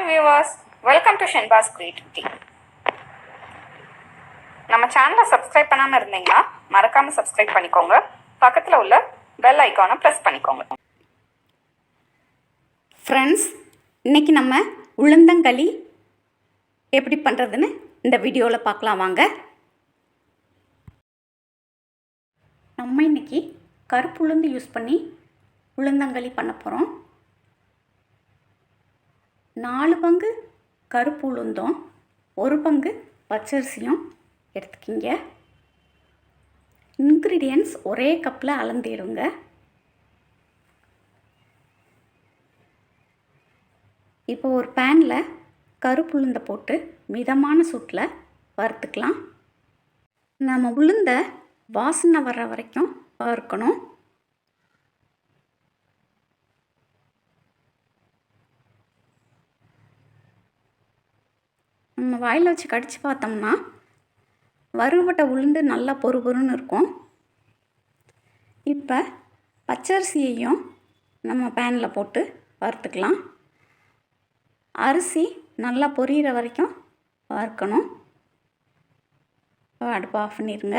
viewers, welcome to Shenba's Creativity. நம்ம சேனலை subscribe பண்ணாமல் இருந்தீங்கன்னா மறக்காமல் சப்ஸ்கிரைப் பண்ணிக்கோங்க. பக்கத்தில் உள்ள பெல் ஐக்கானை ப்ரெஸ் பண்ணிக்கோங்க. ஃப்ரெண்ட்ஸ், இன்றைக்கி நம்ம உளுந்தங்களி எப்படி பண்ணுறதுன்னு இந்த வீடியோவில் பார்க்கலாம் வாங்க. நம்ம இன்றைக்கி கருப்பு உளுந்து யூஸ் பண்ணி உளுந்தங்களி பண்ண போகிறோம். 4 பங்கு கருப்பு உளுந்தும் 1 பங்கு பச்சரிசியும் எடுத்துக்கிங்க. இன்க்ரீடியன்ட்ஸ் ஒரே கப்பில் அளந்திடுங்க. இப்போ ஒரு பேனில் கருப்பு உளுந்தை போட்டு மிதமான சூட்டில் வறுத்துக்கலாம். நம்ம உளுந்தை வாசனை வர்ற வரைக்கும் வறுக்கணும். நம்ம வாயில் வச்சு கடித்து பார்த்தோம்னா வறுபட்ட உளுந்து நல்லா பொறுன்னு இருக்கும். இப்போ பச்சரிசியையும் நம்ம பேனில் போட்டு வறுத்துக்கலாம். அரிசி நல்லா பொரியிற வரைக்கும் வறுக்கணும். அடுப்பு ஆஃப் பண்ணிடுங்க.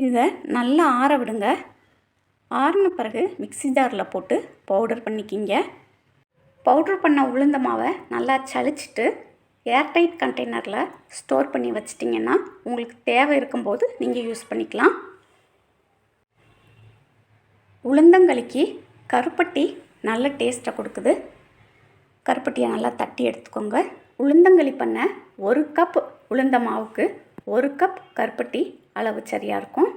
இதை நல்லா ஆற விடுங்க. ஆறின பிறகு மிக்ஸி ஜாரில் போட்டு பவுடர் பண்ணிக்கிங்க. பவுட்ரு பண்ண உளுந்த மாவை நல்லா சலிச்சிட்டு ஏர்டைட் கண்டெய்னரில் ஸ்டோர் பண்ணி வச்சிட்டிங்கன்னா உங்களுக்கு தேவை இருக்கும்போது நீங்கள் யூஸ் பண்ணிக்கலாம். உளுந்தங்களிக்கு கருப்பட்டி நல்ல டேஸ்ட்டை கொடுக்குது. கருப்பட்டியை நல்லா தட்டி எடுத்துக்கோங்க. உளுந்தங்களி பண்ண 1 கப் உளுந்த மாவுக்கு 1 கப் கருப்பட்டி அளவு சரியாக இருக்கும்.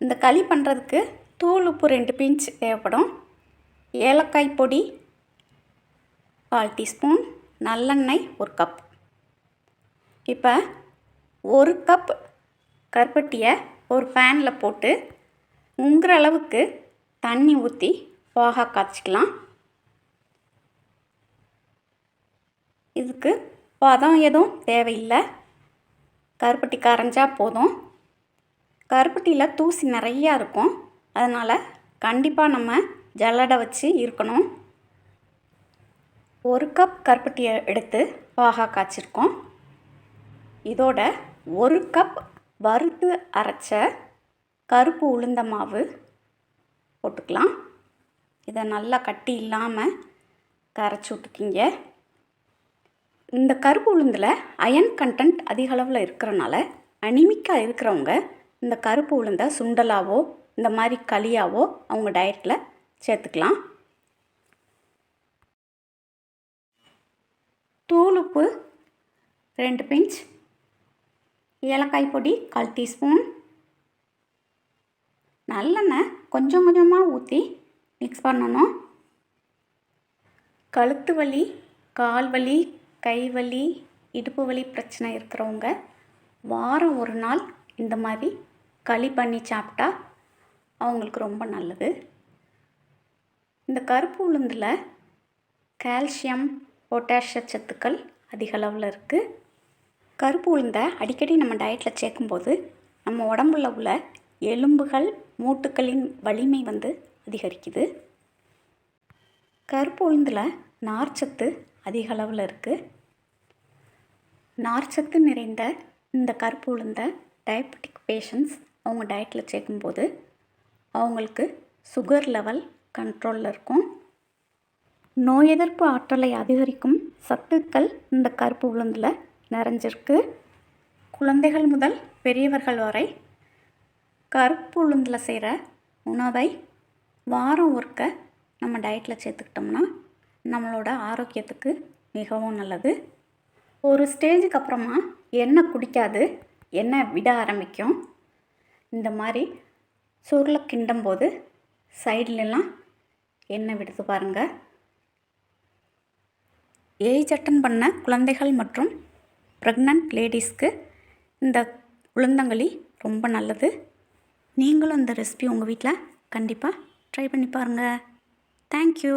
இந்த களி பண்ணுறதுக்கு தூள் உப்பு 2 பிஞ்ச் தேவைப்படும். ஏலக்காய் பொடி 1/4 டீஸ்பூன், நல்லெண்ணெய் 1 கப். இப்போ 1 கப் கருப்பட்டியை ஒரு பேனில் போட்டு உங்குற அளவுக்கு தண்ணி ஊற்றி பாகா காய்ச்சிக்கலாம். இதுக்கு பதம் எதுவும் தேவையில்லை. கருப்பட்டி கரைஞ்சா போதும். கருப்பட்டியில் தூசி நிறையா இருக்கும். அதனால் கண்டிப்பாக நம்ம ஜல்லடை வச்சு இருக்கணும். 1 கப் கருப்பட்டியை எடுத்து பாகா காய்ச்சிருக்கோம். இதோட 1 கப் வறுத்து அரைச்ச கருப்பு உளுந்த மாவு போட்டுக்கலாம். இதை நல்லா கட்டி இல்லாமல் கரைச்சி விட்டுக்கிங்க. இந்த கருப்பு உளுந்தில் அயன் கண்டென்ட் அதிக அளவில் இருக்கிறனால அனிமிக்காக இருக்கிறவங்க இந்த கருப்பு உளுந்தை சுண்டலாவோ இந்த மாதிரி களியாவோ அவங்க டயட்டில் சேர்த்துக்கலாம். தூள் உப்பு 2 பிஞ்ச், ஏலக்காய் பொடி 1/4 டீஸ்பூன், நல்லெண்ணெய் கொஞ்சம் கொஞ்சமாக ஊற்றி மிக்ஸ் பண்ணணும். கழுத்து வலி, கால் வலி, கை வலி, இடுப்பு வலி பிரச்சனை இருக்கிறவங்க வாரம் 1 நாள் இந்த மாதிரி களி பண்ணி சாப்பிட்டா அவங்களுக்கு ரொம்ப நல்லது. இந்த கருப்பு உளுந்தில் கால்சியம், பொட்டாசிய சத்துக்கள் அதிக அளவில் இருக்குது. கருப்பு உளுந்தை அடிக்கடி நம்ம டயட்டில் சேர்க்கும்போது நம்ம உடம்புல உள்ள எலும்புகள், மூட்டுக்களின் வலிமை அதிகரிக்குது. கருப்பு உளுந்தில் நார்ச்சத்து அதிக அளவில் இருக்குது. நார்ச்சத்து நிறைந்த இந்த கருப்பு உளுந்தை டயபெட்டிக் பேஷண்ட்ஸ் அவங்க டயட்டில் சேர்க்கும்போது அவங்களுக்கு சுகர் லெவல் கண்ட்ரோலில் இருக்கும். நோய் எதிர்ப்பு ஆற்றலை அதிகரிக்கும் சத்துக்கள் இந்த கருப்பு உளுந்தில் நிறைஞ்சிருக்கு. குழந்தைகள் முதல் பெரியவர்கள் வரை கருப்பு உளுந்தில் செய்கிற உணவை வாரம் ஒருக்க நம்ம டயட்டில் சேர்த்துக்கிட்டோம்னா நம்மளோட ஆரோக்கியத்துக்கு மிகவும் நல்லது. ஒரு ஸ்டேஜுக்கு அப்புறமா எண்ணெய் குடிக்காது, எண்ணெய் விட ஆரம்பிக்கும். இந்த மாதிரி சுருளை கிண்டும் போது சைட்லெலாம் எண்ணெய் விடுத்து பாருங்கள். ஏஜ் அட்டன் பண்ண குழந்தைகள் மற்றும் ப்ரெக்னென்ட் லேடிஸ்க்கு இந்த உளுந்தங்களி ரொம்ப நல்லது. நீங்களும் இந்த ரெசிபி உங்கள் வீட்டில் கண்டிப்பாக ட்ரை பண்ணி பாருங்கள். தேங்க்யூ.